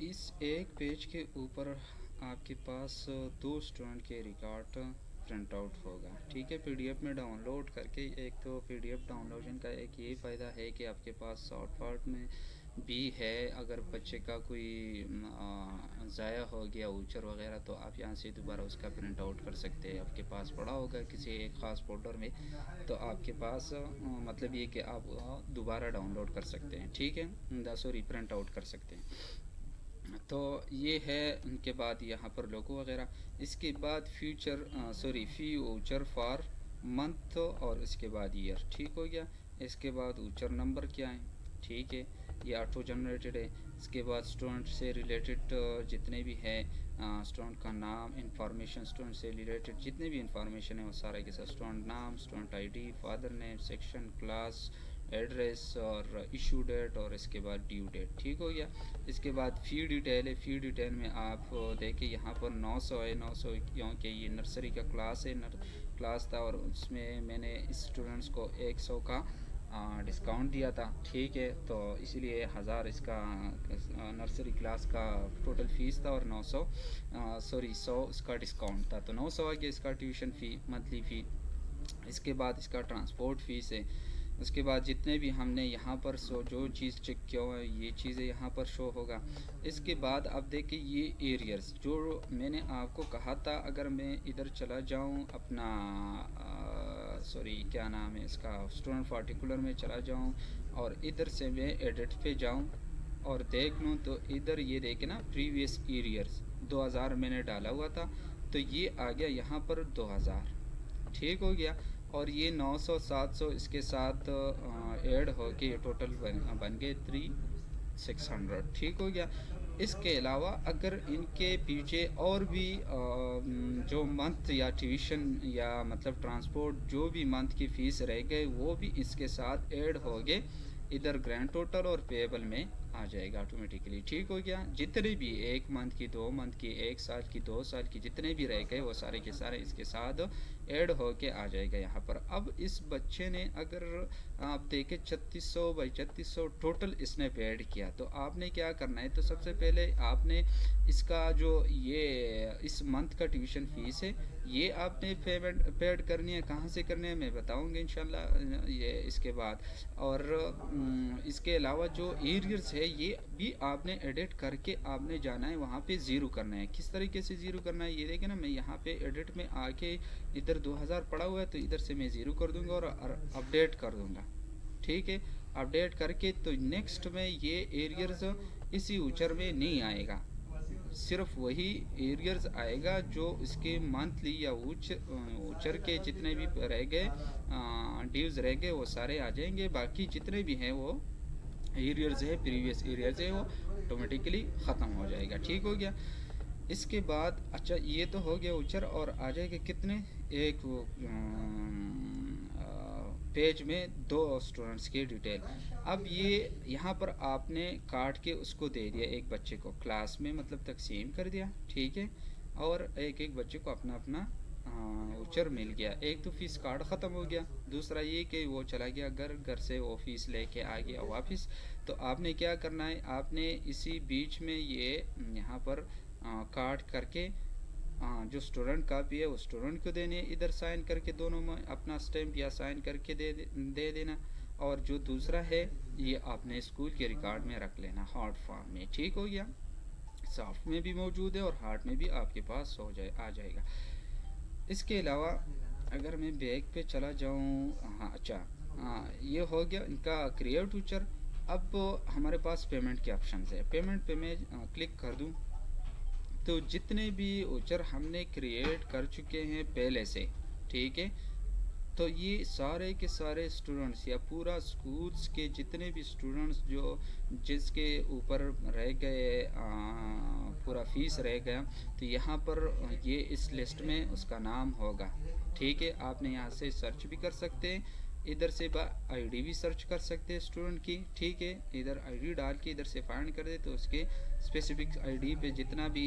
इस एक पेज के ऊपर आपके पास दो स्टूडेंट के रिकॉर्ड प्रिंट आउट होगा। ठीक है, पीडीएफ में डाउनलोड करके। एक तो पीडीएफ डाउनलोडिंग का एक ये फ़ायदा है कि आपके पास शॉर्ट फॉर्मेट में भी है। अगर बच्चे का कोई ज़ाया हो गया ऊचर वगैरह, तो आप यहाँ से दोबारा उसका प्रिंट आउट कर सकते हैं। आपके पास पड़ा होगा किसी एक ख़ास फोल्डर में, तो आपके पास मतलब ये कि आप दोबारा डाउनलोड कर सकते हैं। ठीक है, सॉरी, प्रिंट आउट कर सकते हैं। तो ये है। उनके बाद यहाँ पर लोगो वगैरह। इसके बाद future sorry fee voucher for month और इसके बाद ईयर। ठीक हो गया। इसके बाद ऊचर नंबर क्या है, ठीक है, ये ऑटो जनरेटेड है। इसके बाद स्टूडेंट से रिलेटेड जितने भी है, स्टूडेंट का नाम, इंफॉर्मेशन, स्टूडेंट से रिलेटेड जितने भी इंफॉर्मेशन है वो सारे के साथ, स्टूडेंट नाम, student ID, father name, section, class, address और इशू डेट और इसके बाद ड्यू डेट। ठीक हो गया। इसके बाद फ़ी डिटेल है। फ़ी डिटेल में आप देखें यहाँ पर 900 है। 900 क्योंकि ये नर्सरी का क्लास है, क्लास था और उसमें मैंने स्टूडेंट्स को 100 का डिस्काउंट दिया था। ठीक है, तो इसीलिए 1000 इसका नर्सरी क्लास का टोटल फ़ीस था और 900 सॉरी 100 इसका डिस्काउंट था, तो 900 आ गया इसका ट्यूशन फ़ी, मंथली फ़ी। इसके बाद इसका ट्रांसपोर्ट फ़ीस है। उसके बाद जितने भी हमने यहाँ पर जो चीज़ चेक किया हुआ है, ये चीज़ें यहाँ पर शो होगा। इसके बाद अब देखिए ये एरियर्स जो मैंने आपको कहा था, अगर मैं इधर चला जाऊँ अपना सॉरी क्या नाम है इसका, स्टूडेंट पार्टिकुलर में चला जाऊँ और इधर से मैं एडिट पे जाऊँ और देख लूँ, तो इधर ये देखे ना प्रीवियस एरियर्स 2000 मैंने डाला हुआ था, तो ये आ गया यहाँ पर 2000। ठीक हो गया। और ये 900 700 इसके साथ ऐड हो के टोटल बन गए 3600। ठीक हो गया। इसके अलावा अगर इनके पीछे और भी जो मंथ या ट्यूशन या मतलब ट्रांसपोर्ट जो भी मंथ की फ़ीस रह गए वो भी इसके साथ ऐड हो गए, इधर ग्रैंड टोटल और पेएबल में आ जाएगा ऑटोमेटिकली। ठीक हो गया। जितने भी 1 मंथ की, 2 मंथ की, 1 साल की, 2 साल की जितने भी रह गए वो सारे के सारे इसके साथ ऐड होके आ जाएगा यहाँ पर। अब इस बच्चे ने अगर आप देखें 3600 बाई 3600 टोटल इसने पेड किया, तो आपने क्या करना है, तो सबसे पहले आपने इसका जो ये इस मंथ का ट्यूशन फ़ीस है ये आपने पेमेंट पेड करनी है। कहाँ से करनी है मैं बताऊँगा इंशाल्लाह ये इसके बाद। और इसके अलावा जो एरियर्स है ये भी आपने एडिट करके आपने जाना है वहाँ पे ज़ीरो करना है। किस तरीके से ज़ीरो करना है ये देखें ना, मैं यहाँ पे एडिट में आके इधर 2000 पड़ा हुआ है तो इधर से मैं ज़ीरो कर दूँगा और अपडेट कर दूँगा। ठीक है, अपडेट करके तो नेक्स्ट में ये एरियर्स इसी ऊचर में नहीं आएगा, सिर्फ वही एरियर्स आएगा जो इसके मंथली या ऊचर के जितने भी रह गए ड्यूज़ रह गए वो सारे आ जाएंगे। बाकी जितने भी हैं वो एरियर्स है, प्रीवियस एरियर्स है, वो ऑटोमेटिकली ख़त्म हो जाएगा। ठीक हो गया। इसके बाद अच्छा ये तो हो गया ऊचर, और आ जाएगा कितने, एक पेज में 2 स्टूडेंट्स की डिटेल। अब ये यहाँ पर आपने काट के उसको दे दिया एक बच्चे को क्लास में, मतलब तकसीम कर दिया। ठीक है, और एक एक बच्चे को अपना अपना ऊचर मिल गया। एक तो फ़ीस कार्ड ख़त्म हो गया, दूसरा ये कि वो चला गया घर से वो फ़ीस लेके आ गया वापस। तो आपने क्या करना है, आपने इसी बीच में ये यहाँ पर काट करके जो स्टूडेंट कापी है वो स्टूडेंट को देनी है, इधर साइन करके दोनों में अपना स्टैम्प या साइन करके दे देना। और जो दूसरा है ये आपने स्कूल के रिकॉर्ड में रख लेना हार्ड फॉर्म में। ठीक हो गया। सॉफ्ट में भी मौजूद है और हार्ड में भी आपके पास आ जाएगा। इसके अलावा अगर मैं बैक पे चला जाऊँ, हाँ अच्छा, हाँ ये हो गया इनका क्रिएट ऊचर। अब हमारे पास पेमेंट के ऑप्शन है। पेमेंट पे मैं क्लिक कर दूँ तो जितने भी ऊचर हमने क्रिएट कर चुके हैं पहले से, ठीक है, तो ये सारे के सारे स्टूडेंट्स या पूरा स्कूल्स के जितने भी स्टूडेंट्स जो जिसके ऊपर रह गए पूरा फीस रह गया, तो यहाँ पर ये इस लिस्ट में उसका नाम होगा। ठीक है, आपने यहाँ से सर्च भी कर सकते हैं इधर से आईडी भी सर्च कर सकते हैं स्टूडेंट की, ठीक है। इधर आईडी डाल के इधर से फाइंड कर दे तो उसके स्पेसिफिक आईडी पे जितना भी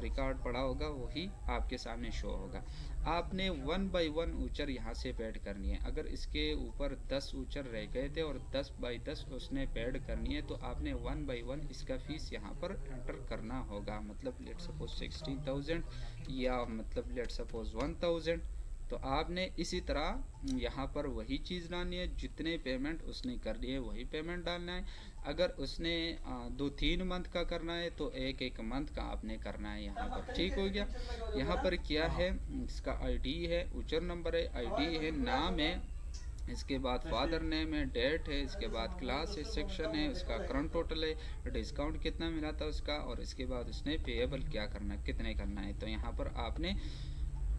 रिकॉर्ड पड़ा होगा वही आपके सामने शो होगा। आपने 1 बाई 1 ऊचर यहाँ से पेड करनी है। अगर इसके ऊपर 10 ऊचर रह गए थे और 10 बाई 10 उसने पेड करनी है तो आपने 1 बाई 1 इसका फीस यहाँ पर एंटर करना होगा। मतलब लेट सपोज 16,000 या मतलब लेट सपोज 1,000। तो आपने इसी तरह यहाँ पर वही चीज़ डालनी है, जितने पेमेंट उसने कर लिए वही पेमेंट डालना है। अगर उसने 2-3 मंथ का करना है तो एक एक मंथ का आपने करना है यहाँ पर, ठीक हो गया। यहाँ पर क्या है, इसका आईडी है, ऊचर नंबर है, आईडी है, नाम है, इसके बाद फादर नेम है, डेट है, इसके बाद क्लास है, सेक्शन है, उसका करंट टोटल है, डिस्काउंट कितना मिला था उसका, और इसके बाद उसने पेएबल क्या करना है, कितने करना है। तो यहाँ पर आपने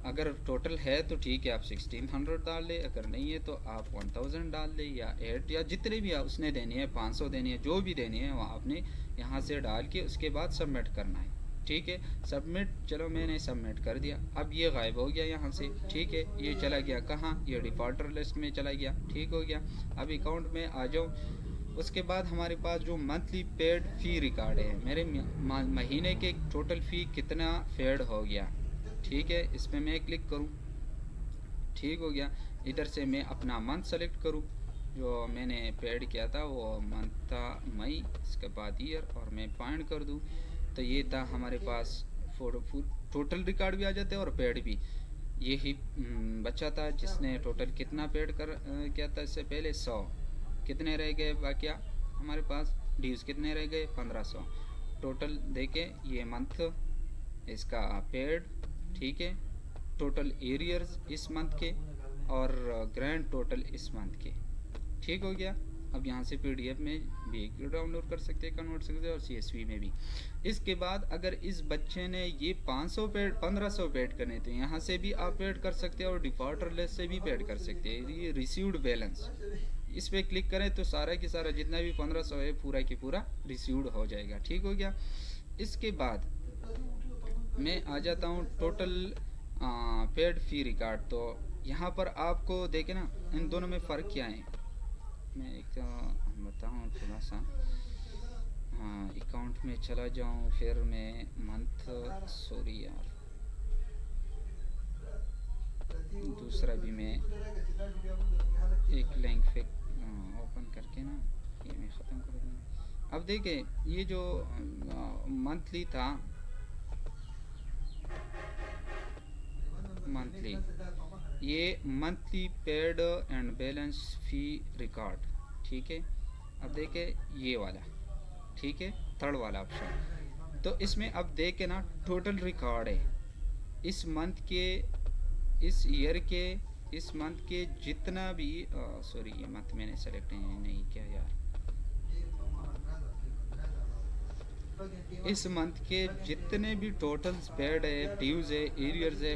अगर टोटल है तो ठीक है आप 1600 डाल ले, अगर नहीं है तो आप 1000 डाल ले या 8 या जितने भी उसने देनी है, 500 देनी है, जो भी देनी है वो आपने यहाँ से डाल के उसके बाद सबमिट करना है, ठीक है। सबमिट, चलो मैंने सबमिट कर दिया। अब ये गायब हो गया यहाँ से, ठीक है। ये चला गया कहाँ, ये डिफॉल्टर लिस्ट में चला गया, ठीक हो गया। अब अकाउंट में आ जाओ। उसके बाद हमारे पास जो मंथली पेड फ़ी रिकॉर्ड है, मेरे महीने के टोटल फ़ी कितना पेड हो गया, ठीक है। इस पर मैं क्लिक करूं, ठीक हो गया। इधर से मैं अपना मंथ सेलेक्ट करूं, जो मैंने पेड किया था वो मंथ था मई, इसके बाद ईयर, और मैं फाइंड कर दूं तो ये था हमारे पास टोटल रिकॉर्ड भी आ जाते हैं और पेड भी। ये ही बच्चा था जिसने टोटल कितना पेड किया था इससे पहले 100, कितने रह गए बाकी हमारे पास, ड्यूज़ कितने रह गए 1500। टोटल देखे ये मंथ इसका पेड, ठीक है। टोटल एरियर्स इस मंथ के और ग्रैंड टोटल इस मंथ के, ठीक हो गया। अब यहाँ से पीडीएफ में भी डाउनलोड कर सकते हैं, कन्वर्ट सकते हैं, और सीएसवी में भी। इसके बाद अगर इस बच्चे ने ये 500 पेड 1500 पेड करने थे, यहाँ से भी आप पेड कर सकते हैं और डिफॉल्टर लिस्ट से भी पेड कर सकते हैं। ये रिसीव्ड बैलेंस, इस पर क्लिक करें तो सारा की सारा जितना भी 1500 है पूरा की पूरा रिसीव्ड हो जाएगा, ठीक हो गया। इसके बाद मैं आ जाता हूँ टोटल पेड फ़ी रिकॉर्ड। तो यहाँ पर आपको देखे ना इन दोनों में फ़र्क क्या है, मैं एक बताऊँ थोड़ा सा। हाँ, अकाउंट में चला जाऊँ, फिर मैं मंथ, सॉरी यार, दूसरा भी मैं एक लिंक पे ओपन करके ना ये मैं ख़त्म कर दूँगा। अब देखें ये जो मंथली था, मंथली, ये monthly paid and balance fee record, ठीक है। अब देखें ये वाला, ठीक है, थर्ड वाला ऑप्शन। तो इसमें अब देखें ना टोटल रिकॉर्ड है इस मंथ के, इस ईयर के, इस मंथ के जितना भी सॉरी ये मंथ मैंने सेलेक्ट नहीं किया यार, इस मंथ के जितने भी टोटल्स पेड है, ड्यूज़ है, एरियर्स है,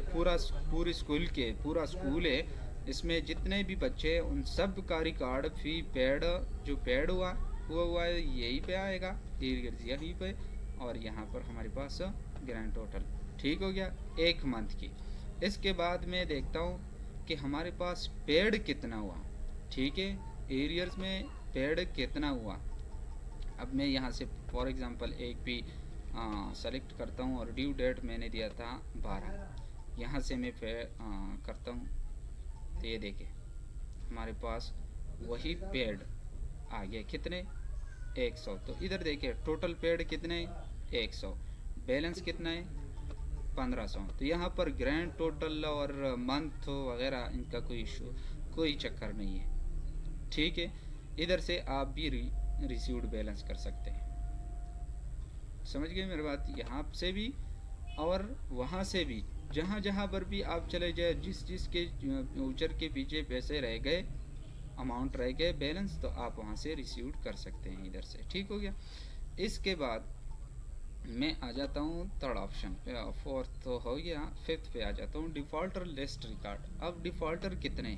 पूरी स्कूल के, पूरा स्कूल है, इसमें जितने भी बच्चे हैं उन सब का रिकॉर्ड फ़ी पेड, जो पेड हुआ है यही पे आएगा, एरियर्स यहीं पे, और यहाँ पर हमारे पास ग्रैंड टोटल, ठीक हो गया एक मंथ की। इसके बाद मैं देखता हूँ कि हमारे पास पेड कितना हुआ, ठीक है, एरियर्स में पेड कितना हुआ। अब मैं यहाँ से फॉर एग्ज़ाम्पल एक भी सेलेक्ट करता हूँ और ड्यू डेट मैंने दिया था 12, यहाँ से मैं करता हूँ तो ये देखें हमारे पास वही पेड आ गया, कितने 100। तो इधर देखिए टोटल पेड कितने 100, बैलेंस कितना है 1500। तो यहाँ पर ग्रैंड टोटल और मंथ वगैरह इनका कोई चक्कर नहीं है, ठीक है। इधर से आप भी रिसीव्ड बैलेंस कर सकते हैं, समझ गए मेरी बात। यहाँ से भी और वहाँ से भी, जहाँ जहाँ पर भी आप चले जाए, जिस के ऊचर के पीछे पैसे रह गए, अमाउंट रह गए बैलेंस, तो आप वहाँ से रिसीव्ड कर सकते हैं इधर से, ठीक हो गया। इसके बाद मैं आ जाता हूँ थर्ड ऑप्शन पे, फोर्थ तो हो गया, फिफ्थ पे आ जाता हूँ डिफ़ॉल्टर लिस्ट रिकॉर्ड। अब डिफ़ॉल्टर कितने हैं,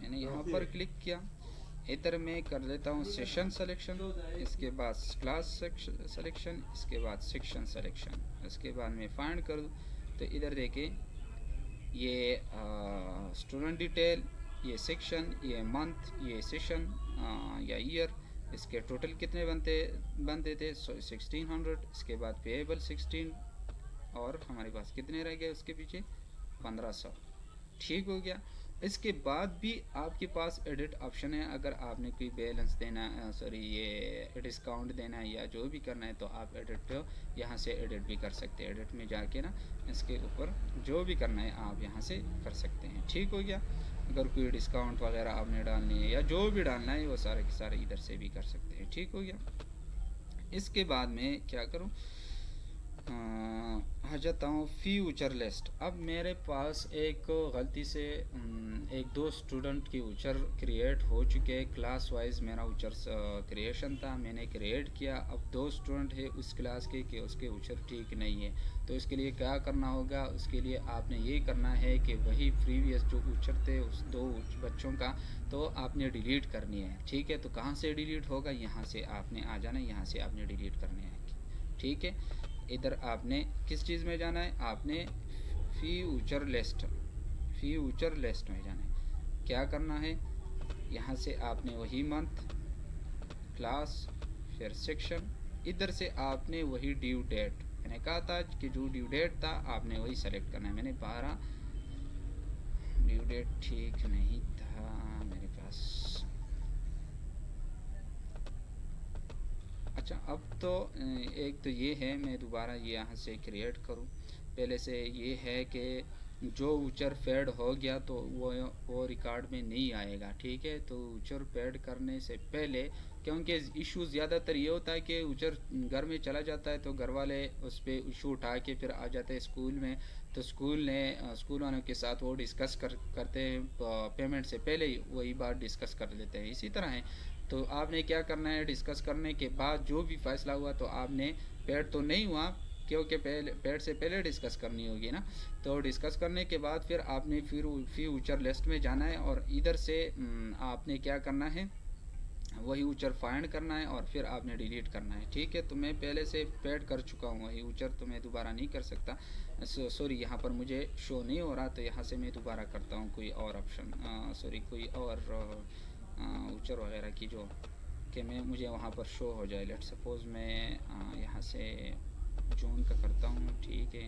मैंने यहाँ पर क्लिक किया, इधर मैं कर देता हूँ सेशन सिलेक्शन, इसके बाद क्लास सिलेक्शन, इसके बाद सेक्शन सिलेक्शन, इसके बाद मैं फाइंड कर दूँ तो इधर देखें ये स्टूडेंट डिटेल, ये सेक्शन, ये मंथ, ये सेशन या ईयर, इसके टोटल कितने बनते थे 1600। इसके बाद पेएबल 16 और हमारे पास कितने रह गए उसके पीछे 1500। ठीक हो गया। इसके बाद भी आपके पास एडिट ऑप्शन है, अगर आपने कोई बैलेंस देना सॉरी ये डिस्काउंट देना है या जो भी करना है तो आप एडिट यहाँ से एडिट भी कर सकते हैं। एडिट में जाके ना इसके ऊपर जो भी करना है आप यहाँ से कर सकते हैं। ठीक हो गया। अगर कोई डिस्काउंट वगैरह आपने डालनी है या जो भी डालना है वो सारे के सारे इधर से भी कर सकते हैं। ठीक हो गया। इसके बाद में क्या करूँ, आ जाता हूँ फ्यूचर लिस्ट। अब मेरे पास एक गलती से एक दो स्टूडेंट की उचर क्रिएट हो चुके हैं। क्लास वाइज मेरा उचर क्रिएशन था, मैंने क्रिएट किया। अब दो स्टूडेंट है उस क्लास के कि उसके उचर ठीक नहीं है, तो इसके लिए क्या करना होगा, उसके लिए आपने ये करना है कि वही प्रीवियस जो उचर थे उस दो बच्चों का तो आपने डिलीट करनी है। ठीक है, तो कहाँ से डिलीट होगा, यहाँ से आपने आ जाना है, यहाँ से आपने डिलीट करने हैं। ठीक है, इधर आपने किस चीज़ में जाना है, आपने फ्यूचर लिस्ट में जाना है। क्या करना है, यहाँ से आपने वही मंथ, क्लास, फिर सेक्शन, इधर से आपने वही ड्यू डेट, मैंने कहा था कि जो ड्यू डेट था आपने वही सेलेक्ट करना है। मैंने 12 ड्यू डेट ठीक नहीं था मेरे पास। अच्छा, अब तो एक तो ये है, मैं दोबारा ये यहाँ से क्रिएट करूँ। पहले से ये है कि जो उचर फेड हो गया तो वो रिकॉर्ड में नहीं आएगा। ठीक है, तो उचर फेड करने से पहले, क्योंकि इशू ज़्यादातर ये होता है कि उचर घर में चला जाता है तो घर वाले उस पर इशू उठा के फिर आ जाते हैं स्कूल में, तो स्कूल वालों के साथ वो डिस्कस करते हैं पेमेंट से पहले ही वही बात डिस्कस कर लेते हैं। इसी तरह है, तो आपने क्या करना है, डिस्कस करने के बाद जो भी फैसला हुआ तो आपने पेड तो नहीं हुआ क्योंकि पहले पेड से पहले डिस्कस करनी होगी ना, तो डिस्कस करने के बाद फिर आपने फिर फ्यूचर लिस्ट में जाना है और इधर से आपने क्या करना है, वही उचर फाइंड करना है और फिर आपने डिलीट करना है। ठीक है, तो मैं पहले से पेड कर चुका हूँ वही उचर, तो मैं दोबारा नहीं कर सकता। सॉरी, यहाँ पर मुझे शो नहीं हो रहा, तो यहाँ से मैं दोबारा करता हूँ कोई और ऑप्शन, सॉरी कोई और उचर वगैरह की जो कि मैं मुझे वहाँ पर शो हो जाए। लेट सपोज़ मैं यहाँ से जून का करता हूँ। ठीक है,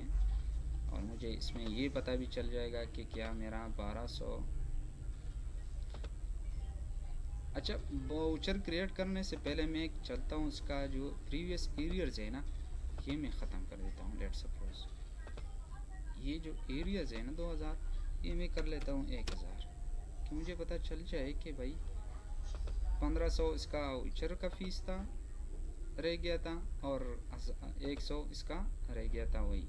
और मुझे इसमें ये पता भी चल जाएगा कि क्या मेरा 1200। अच्छा, वाउचर क्रिएट करने से पहले मैं चलता हूँ उसका जो प्रीवियस एरियर्स है ना, ये मैं ख़त्म कर देता हूँ। लेट सपोज़ ये जो एरियर्स है ना 2000, ये मैं कर लेता हूँ 1000, कि मुझे पता चल जाए कि भाई 1500 इसका वाउचर का फ़ीस था, रह गया था, और 100 इसका रह गया था। वही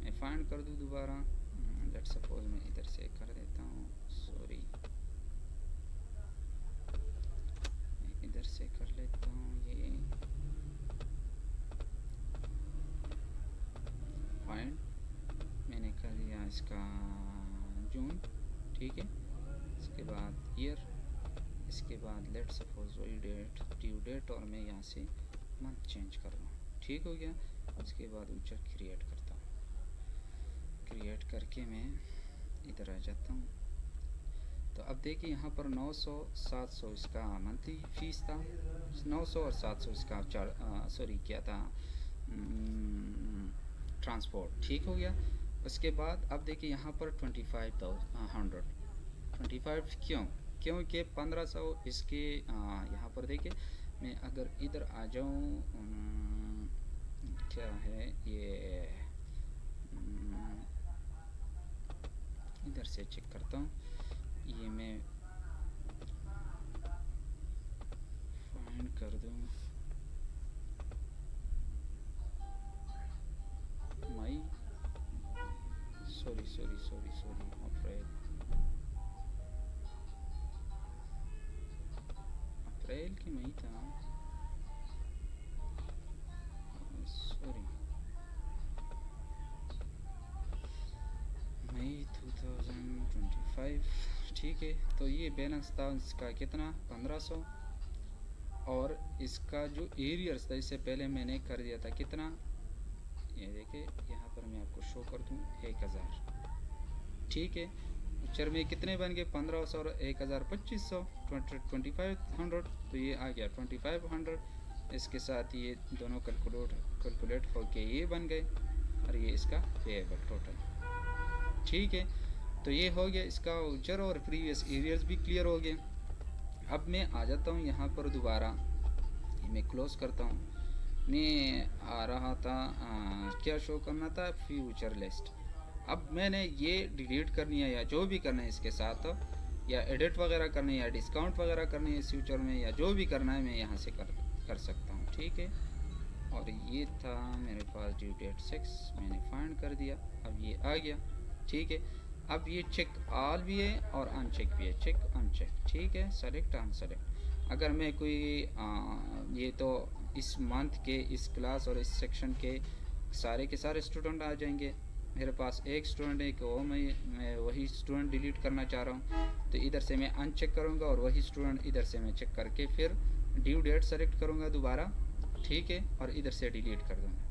मैं फाइंड कर दूँ दोबारा। लेट सपोज़ मैं इधर से कर देता हूँ, सॉरी इधर से कर लेता हूँ, ये फाइंड मैंने कर दिया इसका जून। ठीक है, इसके बाद ईयर, इसके बाद लेट सपोज वही डेट, ड्यू डेट, और मैं यहाँ से मंथ चेंज कर रहा हूँ। ठीक हो गया। उसके बाद उचर क्रिएट करता हूँ, क्रिएट करके मैं इधर आ जाता हूँ। तो अब देखिए यहाँ पर 900 700 इसका मंथली फ़ीस था, 900 और 700 इसका सॉरी क्या था, ट्रांसपोर्ट। ठीक हो गया। उसके बाद अब देखिए यहाँ पर 25 क्योंकि 1500 इसके यहाँ पर देखिए, मैं अगर इधर आ जाऊँ, क्या है ये, इधर से चेक करता हूँ, ये मैं फाइंड कर दूँ मई, सॉरी अप्रैल की मई था, सॉरी मई 2025। ठीक है, तो ये बैलेंस था इसका कितना 1500, और इसका जो एरियर्स था इससे पहले मैंने कर दिया था कितना, ये देखिए यहाँ पर मैं आपको शो कर दूँ 1000। ठीक है, ऊचर में कितने बन गए 1500 और 1000 2500 तो ये आ गया 2500। इसके साथ ये दोनों कैलकुलेट होके ये बन गए और ये इसका पेएबल टोटल। ठीक है, तो ये हो गया इसका ऊचर और प्रीवियस एरियर्स भी क्लियर हो गए। अब मैं आ जाता हूँ यहाँ पर दोबारा, मैं क्लोज करता हूँ। मैं आ रहा था क्या शो करना था, फ्यूचर लिस्ट। अब मैंने ये डिलीट करनी है या जो भी करना है इसके साथ, या एडिट वगैरह करनी है या डिस्काउंट वगैरह करनी है इस फ्यूचर में, या जो भी करना है मैं यहाँ से कर सकता हूँ। ठीक है, और ये था मेरे पास ड्यू डेट 6, मैंने फाइंड कर दिया, अब ये आ गया। ठीक है, अब ये चेक ऑल भी है और अनचेक भी है, चेक अनचेक। ठीक है, सेलेक्ट अनसेलेक्ट। अगर मैं कोई ये तो इस मंथ के इस क्लास और इस सेक्शन के सारे स्टूडेंट आ जाएंगे। मेरे पास एक स्टूडेंट है कि वो मैं वही स्टूडेंट डिलीट करना चाह रहा हूँ, तो इधर से मैं अनचेक करूँगा और वही स्टूडेंट इधर से मैं चेक करके फिर ड्यू डेट सेलेक्ट करूँगा दोबारा। ठीक है, और इधर से डिलीट कर दूँगा।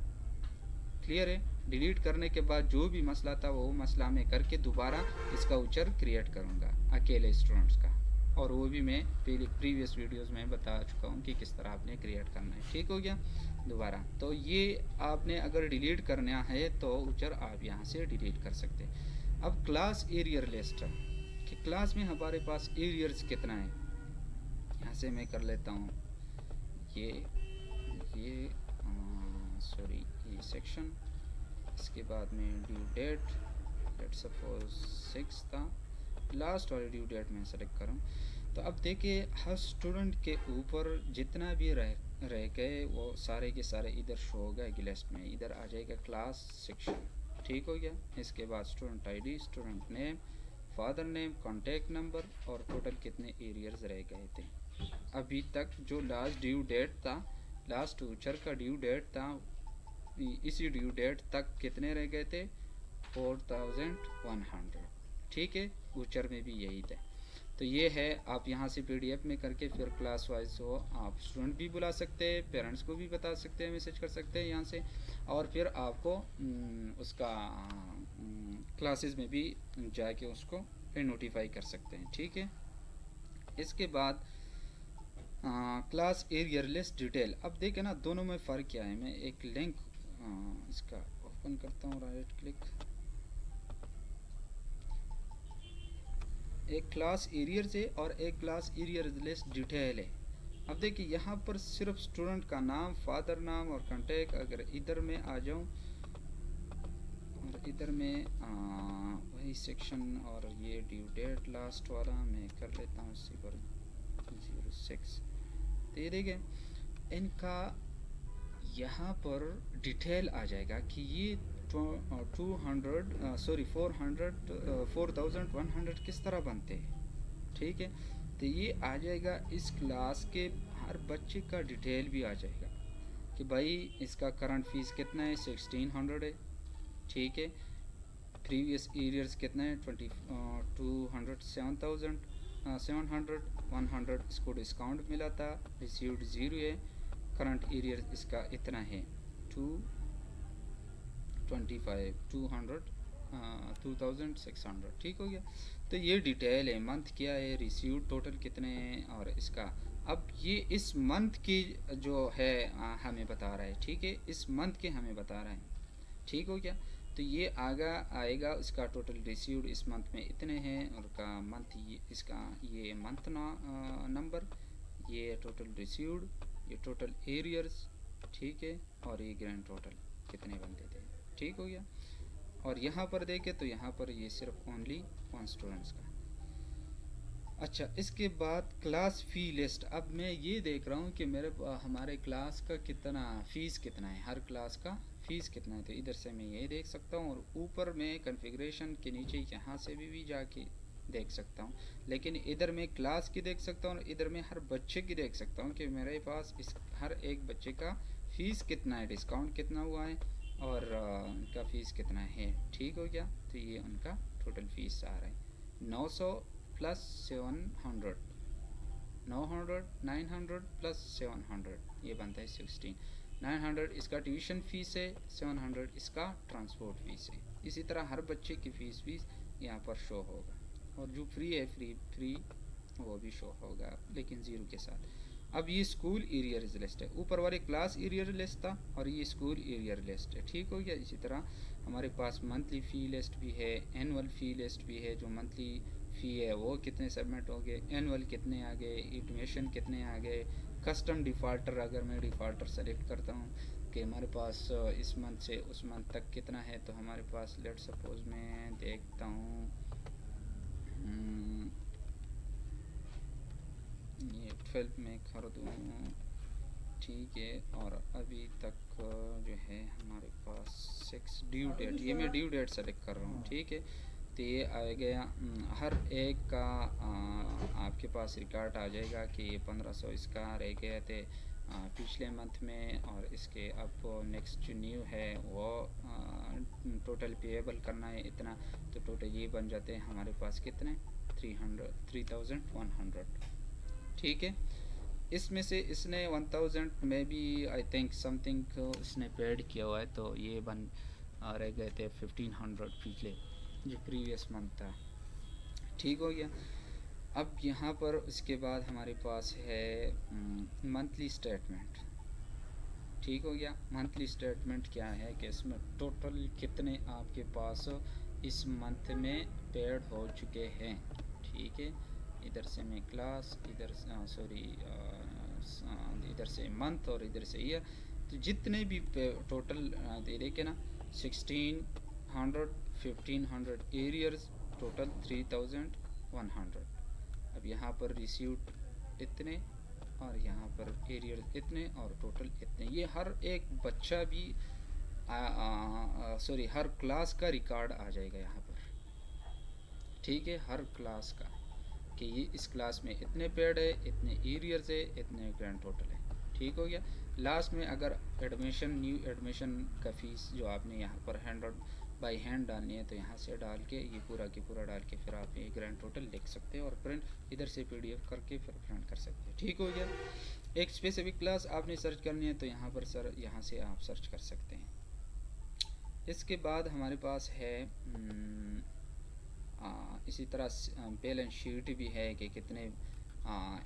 क्लियर है, डिलीट करने के बाद जो भी मसला था वो मसला मैं करके दोबारा इसका ऊचर क्रिएट करूँगा अकेले स्टूडेंट्स का, और वो भी मैं प्रीवियस वीडियोस में बता चुका हूँ कि किस तरह आपने क्रिएट करना है। ठीक हो गया दोबारा। तो ये आपने अगर डिलीट करना है तो ऊचर आप यहाँ से डिलीट कर सकते हैं। अब क्लास एरियर लिस्ट कि क्लास में हमारे पास एरियर्स कितना है, यहाँ से मैं कर लेता हूँ ये सॉरी ये सेक्शन। इसके बाद में ड्यू डेट, लेट्स सपोज 6 था, लास्ट वाली ड्यू डेट में सेलेक्ट करूँ। तो अब देखिए हर स्टूडेंट के ऊपर जितना भी रह गए वो सारे के सारे इधर शो हो गए लिस्ट में, इधर आ जाएगा क्लास सेक्शन। ठीक हो गया। इसके बाद student ID, student name, father name, contact number और टोटल कितने एरियर्स रह गए थे अभी तक। जो लास्ट ड्यू डेट था, लास्ट ऊचर का ड्यू डेट था, इसी ड्यू डेट तक कितने रह गए थे 4100। ठीक है, ऊचर में भी यही थे। तो ये है, आप यहाँ से पीडीएफ में करके फिर क्लास वाइज हो आप स्टूडेंट भी बुला सकते हैं, पेरेंट्स को भी बता सकते हैं, मैसेज कर सकते हैं यहाँ से, और फिर आपको उसका क्लासेस में भी जाके उसको फिर नोटिफाई कर सकते हैं। ठीक है, इसके बाद क्लास एरियर लिस्ट डिटेल। अब देखें ना दोनों में फ़र्क क्या है। मैं एक लिंक इसका ओपन करता हूँ, राइट क्लिक, एक क्लास एरियर से और एक क्लास एरियर लिस्ट डिटेल है। अब देखिए यहाँ पर सिर्फ स्टूडेंट का नाम, फादर नाम और कॉन्टैक्ट। अगर इधर में आ जाऊँ और इधर में वही सेक्शन और ये ड्यू डेट लास्ट वाला मैं कर लेता हूँ 06। तो ये देखें इनका यहाँ पर डिटेल आ जाएगा कि ये 4100 किस तरह बनते हैं। ठीक है, तो ये आ जाएगा इस क्लास के हर बच्चे का डिटेल भी आ जाएगा कि भाई इसका करंट फीस कितना है 1600 है। ठीक है, प्रीवियस एरियर्स कितना है 700 100 इसको डिस्काउंट मिला था, रिसीव्ड 0 है, करंट एरियर इसका इतना है 2600। ठीक हो गया। तो ये डिटेल है, मंथ क्या है, रिसीव टोटल कितने हैं और इसका। अब ये इस मंथ की जो है हमें बता रहा है। ठीक है, इस मंथ के हमें बता रहा है। ठीक हो गया। तो ये आगा आएगा इसका टोटल रिसीव्ड इस मंथ में इतने हैं और का मंथ इसका ये मंथ नंबर, ये टोटल रिसीव्ड, ये टोटल एरियर्स। ठीक है, और ये ग्रैंड टोटल कितने बनते थे। ठीक हो गया। और यहाँ पर देखें तो यहाँ पर ये सिर्फ ओनली 1 स्टूडेंट्स का। अच्छा, इसके बाद क्लास फ़ी लिस्ट। अब मैं ये देख रहा हूँ कि हमारे क्लास का कितना फ़ीस कितना है, हर क्लास का फ़ीस कितना है। तो इधर से मैं ये देख सकता हूँ और ऊपर में कॉन्फ़िगरेशन के नीचे यहाँ से भी जाके देख सकता हूँ। लेकिन इधर मैं क्लास की देख सकता हूँ और इधर मैं हर बच्चे की देख सकता हूँ कि मेरे पास इस हर एक बच्चे का फ़ीस कितना है, डिस्काउंट कितना हुआ है और उनका फ़ीस कितना है। ठीक हो गया। तो ये उनका टोटल फ़ीस आ रहा है 900 प्लस 700, 900 प्लस 700, ये बनता है 16। 900 इसका ट्यूशन फ़ीस है, 700 इसका ट्रांसपोर्ट फ़ीस है। इसी तरह हर बच्चे की फ़ीस यहाँ पर शो होगा। और जो फ्री है फ्री वो भी शो होगा लेकिन ज़ीरो के साथ। अब ये स्कूल एरियर लिस्ट है, ऊपर वाले क्लास एरियर लिस्ट था और ये स्कूल एरियर लिस्ट है, ठीक हो गया। इसी तरह हमारे पास मंथली फ़ी लिस्ट भी है, एनुअल फ़ी लिस्ट भी है, जो मंथली फ़ी है वो कितने सबमिट हो गए, एनुअल कितने आ गए, इंटीमेशन कितने आ गए, कस्टम डिफ़ॉल्टर अगर मैं डिफ़ॉल्टर सेलेक्ट करता हूँ कि हमारे पास इस मंथ से उस मंथ तक कितना है, तो हमारे पास लेट सपोज मैं देखता हूँ ये 12 में कर दूँ, ठीक है। और अभी तक जो है हमारे पास 6 ड्यू डेट, ये मैं ड्यू डेट सेलेक्ट कर रहा हूँ, ठीक है। तो ये आ गया, हर एक का आपके पास रिकॉर्ड आ जाएगा कि ये 1500 इसका रह गए थे पिछले मंथ में, और इसके अब नेक्स्ट जो न्यू है वो टोटल पेएबल करना है इतना, तो टोटल ये बन जाते हैं हमारे पास कितने 3100, ठीक है। इसमें से इसने 1000 में भी आई थिंक समथिंग इसने पेड किया हुआ है, तो ये बन रह गए थे 1500 पिछले जो प्रीवियस मंथ था, ठीक हो गया। अब यहाँ पर उसके बाद हमारे पास है मंथली स्टेटमेंट, ठीक हो गया। मंथली स्टेटमेंट क्या है कि इसमें टोटल कितने आपके पास इस मंथ में पेड हो चुके हैं, ठीक है। इधर से मैं क्लास, इधर सॉरी इधर से मंथ और इधर से ईयर, तो जितने भी टोटल दे रहे के ना 1600 1500 एरियर्स, टोटल 3100। अब यहाँ पर रिसीव्ड इतने और यहाँ पर एरियर इतने और टोटल इतने, ये हर एक बच्चा भी सॉरी हर क्लास का रिकॉर्ड आ जाएगा यहाँ पर, ठीक है। हर क्लास का कि ये इस क्लास में इतने पेड है, इतने एरियर्स है, इतने ग्रैंड टोटल है, ठीक हो गया। लास्ट में अगर एडमिशन न्यू एडमिशन का फीस जो आपने यहाँ पर बाई हैंड डालनी है, तो यहाँ से डाल के ये पूरा की पूरा डाल के फिर आप ये ग्रैंड टोटल लिख सकते हैं और प्रिंट इधर से पीडीएफ करके फिर प्रिंट कर सकते हैं, ठीक हो गया। एक स्पेसिफिक क्लास आपने सर्च करनी है तो यहाँ पर सर यहाँ से आप सर्च कर सकते हैं। इसके बाद हमारे पास है इसी तरह बैलेंस शीट भी है कि कितने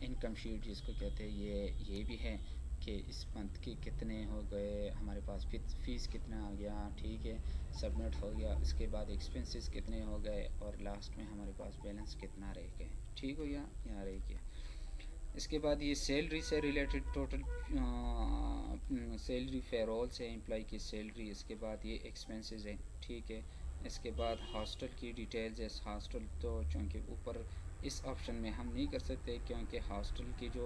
इनकम शीट जिसको कहते हैं ये भी है कि इस मंथ के कितने हो गए हमारे पास, फीस कितना आ गया, ठीक है, सबमिट हो गया। इसके बाद एक्सपेंसेस कितने हो गए और लास्ट में हमारे पास बैलेंस कितना रह गया, ठीक हो गया, यहाँ रह गया। इसके बाद ये सैलरी से रिलेटेड टोटल सैलरी फेरोल से एम्प्लॉय की सैलरी, इसके बाद ये एक्सपेंसेस है, ठीक है। इसके बाद हॉस्टल की डिटेल्स है। हॉस्टल तो चूँकि ऊपर इस ऑप्शन में हम नहीं कर सकते क्योंकि हॉस्टल की जो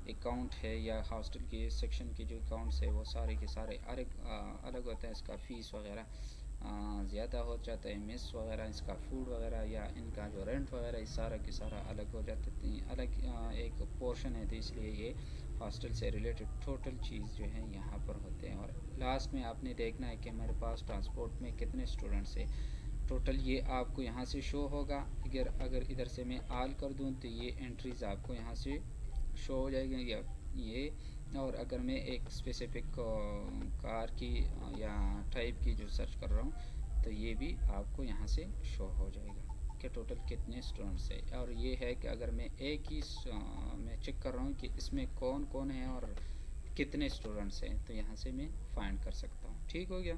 अकाउंट है या हॉस्टल के सेक्शन के जो अकाउंट्स है वो सारे के सारे अलग होता है। इसका फ़ीस वगैरह ज़्यादा हो जाता है, मेस वगैरह, इसका फूड वगैरह या इनका जो रेंट वगैरह इस सारा के सारा अलग हो जाते हैं, अलग एक पोर्शन है, तो इसलिए ये हॉस्टल से रिलेटेड टोटल चीज़ जो है यहाँ पर होते हैं। और लास्ट में आपने देखना है कि हमारे पास ट्रांसपोर्ट में कितने स्टूडेंट्स हैं, टोटल ये आपको यहाँ से शो होगा। अगर इधर से मैं आल कर दूँ तो ये एंट्रीज़ आपको यहाँ से शो हो जाएगी या ये, और अगर मैं एक स्पेसिफिक कार की या टाइप की जो सर्च कर रहा हूँ तो ये भी आपको यहाँ से शो हो जाएगा कि टोटल कितने स्टूडेंट्स है। और ये है कि अगर मैं एक ही मैं चेक कर रहा हूँ कि इसमें कौन कौन है और कितने स्टूडेंट्स हैं, तो यहाँ से मैं फाइंड कर सकता हूँ, ठीक हो गया।